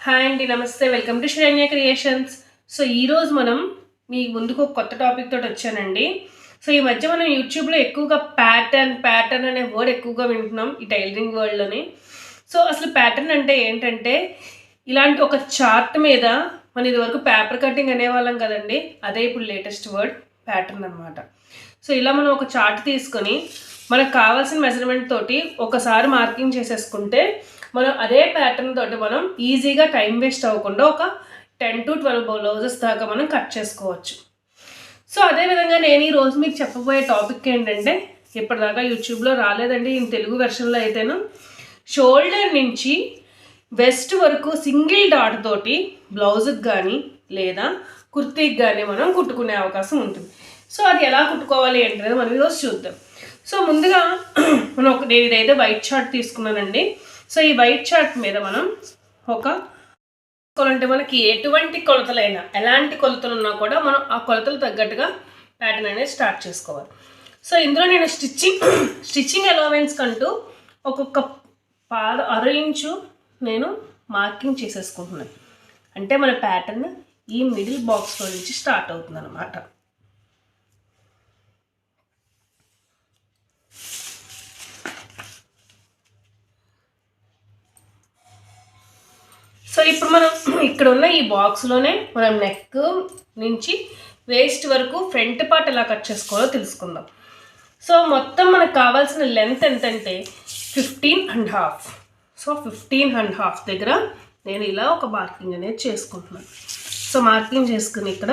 Hi అండి, నమస్తే. Welcome to Shrenya creations. So ఈరోజు మనం మీ ముందుకు ఒక కొత్త టాపిక్ తోటి వచ్చానండి. సో ఈ మధ్య మనం యూట్యూబ్లో ఎక్కువగా ప్యాటర్న్ అనే వర్డ్ ఎక్కువగా వింటున్నాం ఈ టైలరింగ్ వరల్డ్లోని. సో అసలు ప్యాటర్న్ అంటే ఏంటంటే ఇలాంటి ఒక చార్ట్ మీద మన ఇదివరకు పేపర్ కటింగ్ అనేవాళ్ళం కదండి, అదే ఇప్పుడు లేటెస్ట్ వర్డ్ ప్యాటర్న్ అనమాట. సో ఇలా మనం ఒక చార్ట్ తీసుకొని మనకు కావాల్సిన మెజర్మెంట్ తోటి ఒకసారి మార్కింగ్ చేసేసుకుంటే మనం అదే ప్యాటర్న్ తోటి మనం ఈజీగా టైం వేస్ట్ అవ్వకుండా ఒక 10 to 12 బ్లౌజెస్ దాకా మనం కట్ చేసుకోవచ్చు. సో అదేవిధంగా నేను ఈరోజు మీకు చెప్పబోయే టాపిక్ ఏంటంటే ఇప్పటిదాకా యూట్యూబ్లో రాలేదండి, ఈ తెలుగు వెర్షన్లో అయితేను షోల్డర్ నుంచి వెస్ట్ వరకు సింగిల్ డాట్ తోటి బ్లౌజ్కి కానీ లేదా కుర్తీకి కానీ మనం కుట్టుకునే అవకాశం ఉంటుంది. సో అది ఎలా కుట్టుకోవాలి ఏంటనేది మనం ఈరోజు చూద్దాం. సో ముందుగా నేను ఇదైతే వైట్ చార్ట్ తీసుకున్నానండి. సో ఈ వైట్ చార్ట్ మీద మనం అంటే మనకి ఎటువంటి కొలతలైనా ఎలాంటి కొలతలు ఉన్నా కూడా మనం ఆ కొలతలు తగ్గట్టుగా ప్యాటర్న్ అనేది స్టార్ట్ చేసుకోవాలి. సో ఇందులో నేను స్టిచ్చింగ్ అలవెన్స్ కంటూ ఒక్కొక్క అర ఇంచు నేను మార్కింగ్ చేసేసుకుంటున్నాను. అంటే మన ప్యాటర్న్ ఈ మిడిల్ బాక్స్లో నుంచి స్టార్ట్ అవుతుంది అన్నమాట. సో ఇప్పుడు మనం ఇక్కడ ఉన్న ఈ బాక్స్లోనే మనం నెక్ నుంచి వేస్ట్ వరకు ఫ్రంట్ పార్ట్ ఎలా కట్ చేసుకోవాలో తెలుసుకుందాం. సో మొత్తం మనకు కావాల్సిన లెంత్ ఎంతంటే 15.5. సో 15.5 దగ్గర నేను ఇలా ఒక మార్కింగ్ అనేది చేసుకుంటున్నాను. సో మార్కింగ్ చేసుకుని ఇక్కడ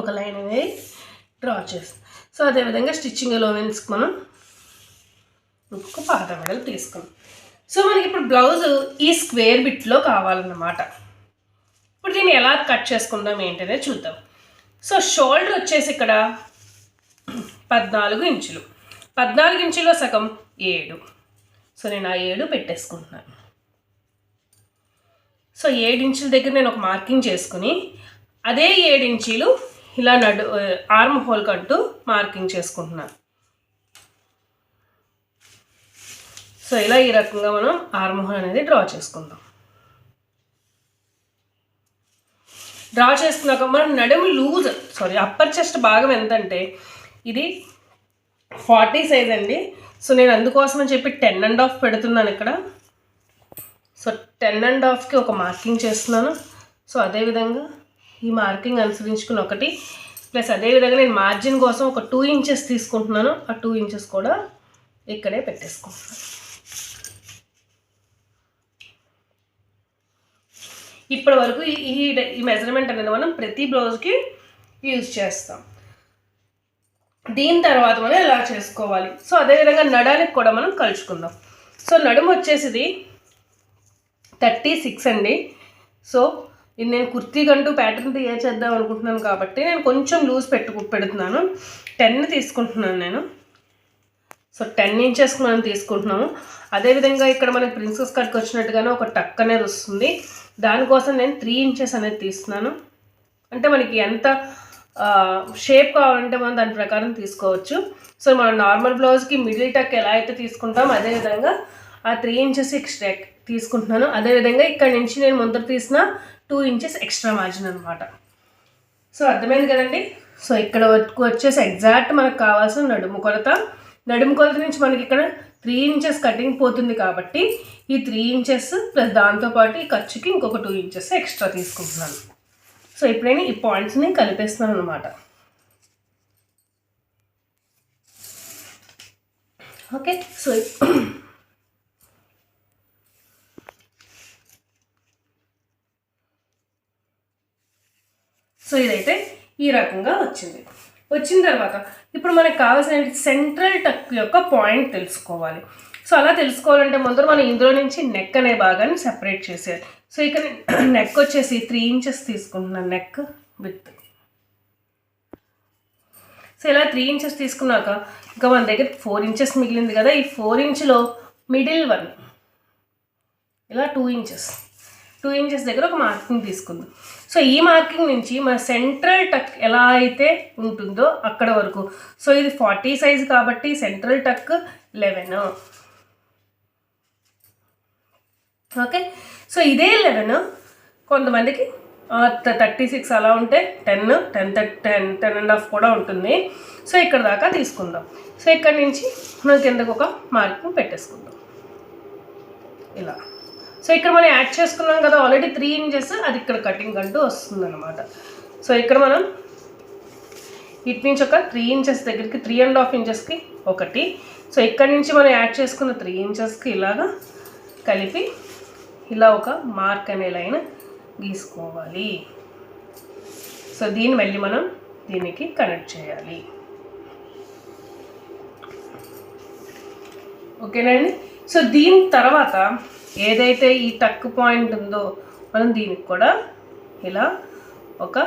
ఒక లైన్ అనేది డ్రా చేస్తాం. సో అదేవిధంగా స్టిచ్చింగ్ అలవెన్స్కి మనం ఇంకొక పాత మెడలు తీసుకున్నాం. సో మనకి ఇప్పుడు బ్లౌజ్ ఈ స్క్వేర్ బిట్లో కావాలన్నమాట. ఇప్పుడు దీన్ని ఎలా కట్ చేసుకుందాం ఏంటనే చూద్దాం. సో షోల్డర్ వచ్చేసి ఇక్కడ 14 ఇంచులు, 14 ఇంచులో సగం 7. సో నేను ఆ 7 పెట్టేసుకుంటున్నాను. సో 7 ఇంచుల దగ్గర నేను ఒక మార్కింగ్ చేసుకుని అదే 7 ఇంచులు ఇలా ఆర్మ్ హోల్ కంటూ మార్కింగ్ చేసుకుంటున్నాను. సో ఇలా ఈ రకంగా మనం ఆర్మ్ హోల్ అనేది డ్రా చేసుకుందాం. డ్రా చేసుకున్నాక మనం నడుము అప్పర్ చెస్ట్ భాగం ఎంతంటే ఇది 40 సైజ్ అండి. సో నేను అందుకోసం అని చెప్పి 10.5 పెడుతున్నాను ఇక్కడ. సో 10.5కి ఒక మార్కింగ్ చేస్తున్నాను. సో అదేవిధంగా ఈ మార్కింగ్ అనుసరించుకుని ఒకటి ప్లస్ అదేవిధంగా నేను మార్జిన్ కోసం ఒక 2 ఇంచెస్ తీసుకుంటున్నాను. ఆ 2 ఇంచెస్ కూడా ఇక్కడే పెట్టేసుకుంటున్నాను. ఇప్పటి వరకు ఈ మెజర్మెంట్ అనేది మనం ప్రతి బ్లౌజ్కి యూజ్ చేస్తాం. దీని తర్వాత మనం ఎలా చేసుకోవాలి. సో అదేవిధంగా నడానికి కూడా మనం కలుచుకుందాం. సో నడుము వచ్చేసి 36 అండి. సో ఇది నేను కుర్తీ కంటూ ప్యాటర్న్ తయారు చేద్దాం అనుకుంటున్నాను కాబట్టి నేను కొంచెం లూజ్ పెడుతున్నాను. 10 తీసుకుంటున్నాను నేను. సో 10 ఇంచెస్ మనం తీసుకుంటున్నాము. అదేవిధంగా ఇక్కడ మనకి ప్రిన్సెస్ కట్కి వచ్చినట్టుగానే ఒక టక్ అనేది వస్తుంది. దానికోసం నేను 3 ఇంచెస్ అనేది తీస్తున్నాను. అంటే మనకి ఎంత షేప్ కావాలంటే మనం దాని ప్రకారం తీసుకోవచ్చు. సో మనం నార్మల్ బ్లౌజ్కి మిడిల్ టక్ ఎలా అయితే తీసుకుంటాం అదేవిధంగా ఆ 3 ఇంచెస్ ఎక్స్ట్రా తీసుకుంటున్నాను. అదేవిధంగా ఇక్కడ నుంచి నేను ముందర తీసిన 2 ఇంచెస్ ఎక్స్ట్రా మార్జిన్ అనమాట. సో అర్థమైంది కదండి. సో ఇక్కడ వరకు వచ్చేసి ఎగ్జాక్ట్ మనకు కావాల్సిన నడుము కొలత నుంచి మనకి ఇక్కడ 3 ఇంచెస్ కటింగ్ పోతుంది కాబట్టి ఈ 3 ఇంచెస్ ప్లస్ దాంతోపాటు ఈ ఖర్చుకి ఇంకొక 2 ఇంచెస్ ఎక్స్ట్రా తీసుకుంటున్నాను. సో ఇప్పుడు నేను ఈ పాయింట్స్ని కలిపేస్తున్నాను అనమాట. ఓకే. సో ఇదైతే ఈ రకంగా వచ్చిన తర్వాత ఇప్పుడు మనకు కావాల్సిన సెంట్రల్ టక్ యొక్క పాయింట్ తెలుసుకోవాలి. సో అలా తెలుసుకోవాలంటే ముందర మనం ఇందులో నుంచి నెక్ అనే భాగాన్ని సెపరేట్ చేసేయాలి. సో ఇక్కడ నెక్ వచ్చేసి 3 ఇంచెస్ తీసుకుంటున్నాను నెక్ విత్. సో ఇలా 3 ఇంచెస్ తీసుకున్నాక ఇంకా మన దగ్గర 4 ఇంచెస్ మిగిలింది కదా, ఈ 4 ఇంచులో మిడిల్ వన్ ఇలా 2 ఇంచెస్ దగ్గర ఒక మార్కింగ్ తీసుకుందాం. సో ఈ మార్కింగ్ నుంచి మన సెంట్రల్ టక్ ఎలా అయితే ఉంటుందో అక్కడ వరకు. సో ఇది 40 సైజ్ కాబట్టి సెంట్రల్ టక్ 11. ఓకే. సో ఇదే 11 కొంతమందికి 36 అలా ఉంటే 10.5 కూడా ఉంటుంది. సో ఇక్కడ దాకా తీసుకుందాం. సో ఇక్కడ నుంచి మనం కిందకు ఒక మార్కింగ్ పెట్టేసుకుందాం ఇలా. సో ఇక్కడ మనం యాడ్ చేసుకున్నాం కదా ఆల్రెడీ 3 ఇంచెస్, అది ఇక్కడ కటింగ్ అంటూ వస్తుంది అనమాట. సో ఇక్కడ మనం ఇటు నుంచి ఒక 3 ఇంచెస్ దగ్గరికి 3.5 ఇంచెస్కి ఒకటి. సో ఇక్కడ నుంచి మనం యాడ్ చేసుకున్న 3 ఇంచెస్కి ఇలాగా కలిపి ఇలా ఒక మార్క్ అనే లైన్ గీసుకోవాలి. సో దీన్ని మళ్ళీ మనం దీనికి కనెక్ట్ చేయాలి. ఓకేనండి. సో దీని తర్వాత ఏదైతే ఈ టక్ పాయింట్ ఉందో మనం దీనికి కూడా ఇలా ఒక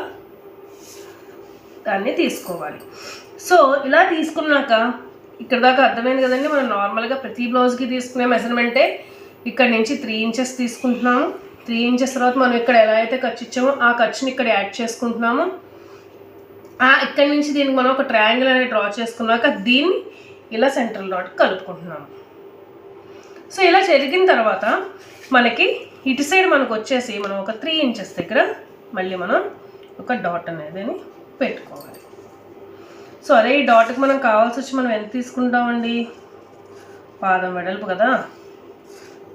దాన్ని తీసుకోవాలి. సో ఇలా తీసుకున్నాక ఇక్కడ దాకా అర్థమైంది కదండి. మనం నార్మల్గా ప్రతి బ్లౌజ్కి తీసుకునే మెజర్మెంటే ఇక్కడ నుంచి 3 ఇంచెస్ తీసుకుంటున్నాము. 3 ఇంచెస్ తర్వాత మనం ఇక్కడ ఎలా అయితే ఖర్చు ఇచ్చామో ఆ ఖర్చుని ఇక్కడ యాడ్ చేసుకుంటున్నాము. ఇక్కడ నుంచి దీనికి మనం ఒక ట్రయాంగిల్ అనేది డ్రా చేసుకున్నాక దీన్ని ఇలా సెంట్రల్ డాట్ కలుపుకుంటున్నాము. సో ఇలా జరిగిన తర్వాత మనకి ఇటు సైడ్ మనకు వచ్చేసి మనం ఒక 3 ఇంచెస్ దగ్గర మళ్ళీ మనం ఒక డాట్ అనేది పెట్టుకోవాలి. సో అదే ఈ డాట్కి మనం కావాల్సి వచ్చి మనం ఎంత తీసుకుంటామండి, పాదం వెడల్పు కదా.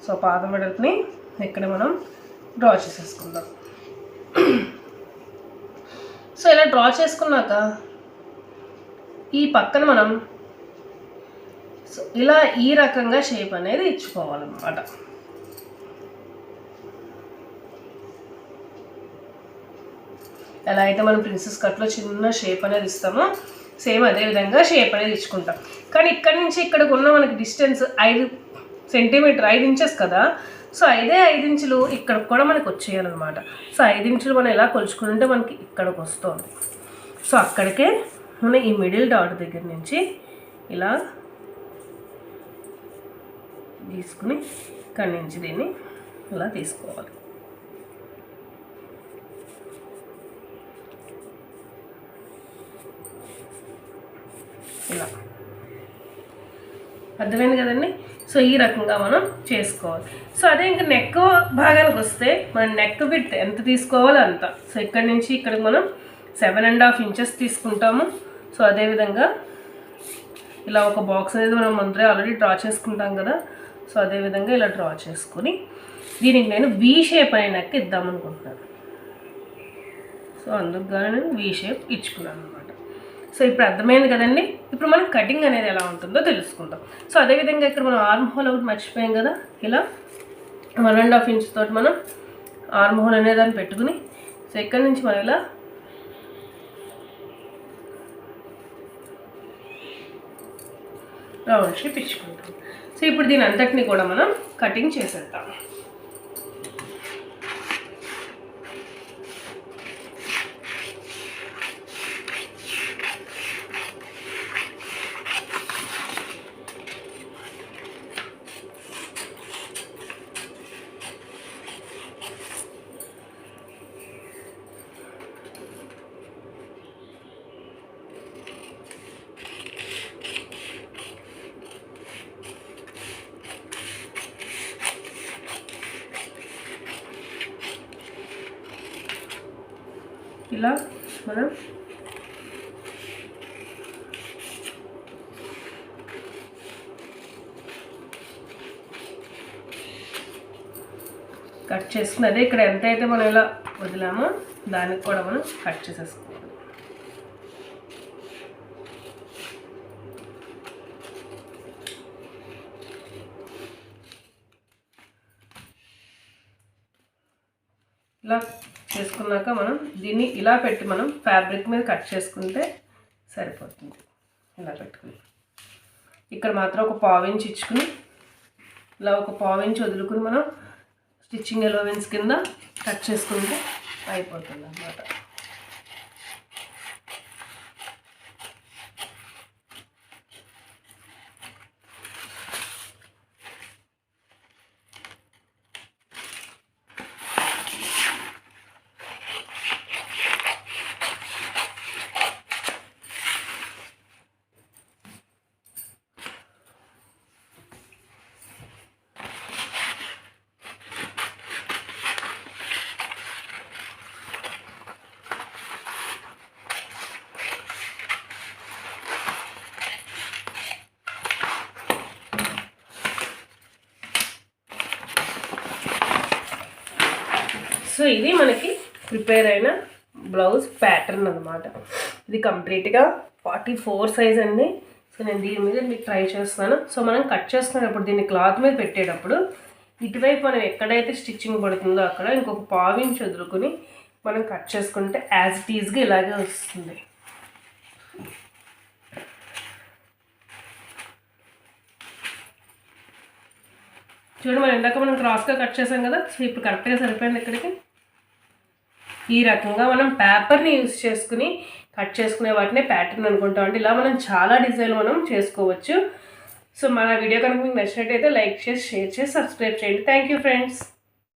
సో పాదం వెడల్పుని ఇక్కడ మనం డ్రా చేసేసుకుందాం. సో ఇలా డ్రా చేసుకున్నాక ఈ పక్కన మనం సో ఇలా ఈ రకంగా షేప్ అనేది ఇచ్చుకోవాలన్నమాట. ఎలా అయితే మనం ప్రిన్సెస్ కట్లో చిన్న షేప్ అనేది ఇస్తామో సేమ్ అదే విధంగా షేప్ అనేది ఇచ్చుకుంటాం. కానీ ఇక్కడ నుంచి ఇక్కడికి ఉన్న మనకి డిస్టెన్స్ 5 సెంటీమీటర్ 5 ఇంచెస్ కదా. సో 5 ఇంచులు ఇక్కడికి కూడా మనకు వచ్చేయాలన్నమాట. సో 5 ఇంచులు మనం ఎలా కొలుచుకుంటే మనకి ఇక్కడికి వస్తుంది. సో అక్కడికే మనం ఈ మిడిల్ డాట్ దగ్గర నుంచి ఇలా తీసుకుని ఇక్కడి నుంచి దీన్ని ఇలా తీసుకోవాలి. ఇలా అర్థమైంది కదండి. సో ఈ రకంగా మనం చేసుకోవాలి. సో అదే ఇంకా నెక్ భాగానికి వస్తే మనం నెక్ విడ్త్ ఎంత తీసుకోవాలో అంత. సో ఇక్కడ నుంచి ఇక్కడికి మనం 7.5 ఇంచెస్ తీసుకుంటాము. సో అదేవిధంగా ఇలా ఒక బాక్స్ అనేది మనం ముందరే ఆల్రెడీ డ్రా చేసుకుంటాం కదా. సో అదేవిధంగా ఇలా డ్రా చేసుకొని దీనికి నేను వీ షేప్ అనే నెక్ ఇద్దామనుకుంటున్నాను. సో అందుకు కానీ నేను వీ షేప్ ఇచ్చుకున్నాను అనమాట. సో ఇప్పుడు అర్థమైంది కదండి. ఇప్పుడు మనం కటింగ్ అనేది ఎలా ఉంటుందో తెలుసుకుందాం. సో అదేవిధంగా ఇక్కడ మనం ఆర్మ్ హోల్ ఒకటి మర్చిపోయాం కదా. ఇలా 1.5 ఇంచ్ తోటి మనం ఆర్మ్ హోల్ అనేది దాన్ని పెట్టుకుని సో ఇక్కడ నుంచి మనం ఇలా రౌండ్ షేప్ ఇచ్చుకుంటాం. సో ఇప్పుడు దీని అంతటిని కూడా మనం కటింగ్ చేసేద్దాం. ఇలా మనం కట్ చేసుకుని అదే ఇక్కడ ఎంతైతే మనం ఇలా వదిలామో దానికి కూడా మనం కట్ చేసేసుకోవాలి. ఇలా చేసుకున్నాక మనం దీన్ని ఇలా పెట్టి మనం ఫ్యాబ్రిక్ మీద కట్ చేసుకుంటే సరిపోతుంది. ఇలా పెట్టుకుని ఇక్కడ మాత్రం ఒక 1/4 ఇంచ్ ఇచ్చుకుని ఇలా ఒక 1/4 ఇంచ్ వదులుకుని మనం స్టిచ్చింగ్ ఎలోవెన్స్ కింద కట్ చేసుకుంటే అయిపోతుంది అన్నమాట. సో ఇది మనకి ప్రిపేర్ అయిన బ్లౌజ్ ప్యాటర్న్ అనమాట. ఇది కంప్లీట్గా 44 సైజ్ అండి. సో నేను దీని మీద మీకు ట్రై చేస్తున్నాను. సో మనం కట్ చేసుకునేటప్పుడు దీన్ని క్లాత్ మీద పెట్టేటప్పుడు ఇటువైపు మనం ఎక్కడైతే స్టిచ్చింగ్ పడుతుందో అక్కడ ఇంకొక 1/4 ఇంచ్ వదులుకొని మనం కట్ చేసుకుంటే యాజ్ ఇట్ ఈజ్గా ఇలాగే వస్తుంది. చూడండి, మనం ఇందాక మనం క్రాస్గా కట్ చేసాం కదా, సో ఇప్పుడు కరెక్ట్గా సరిపోయింది ఇక్కడికి. ఈ రకంగా మనం పేపర్ని యూజ్ చేసుకుని కట్ చేసుకునే వాటినే ప్యాటర్న్ అనుకుంటాం అండి. ఇలా మనం చాలా డిజైన్ మనం చేసుకోవచ్చు. సో మన వీడియో కనుక మీకు నచ్చినట్టయితే లైక్ చేసి, షేర్ చేసి, సబ్స్క్రైబ్ చేయండి. Thank you friends.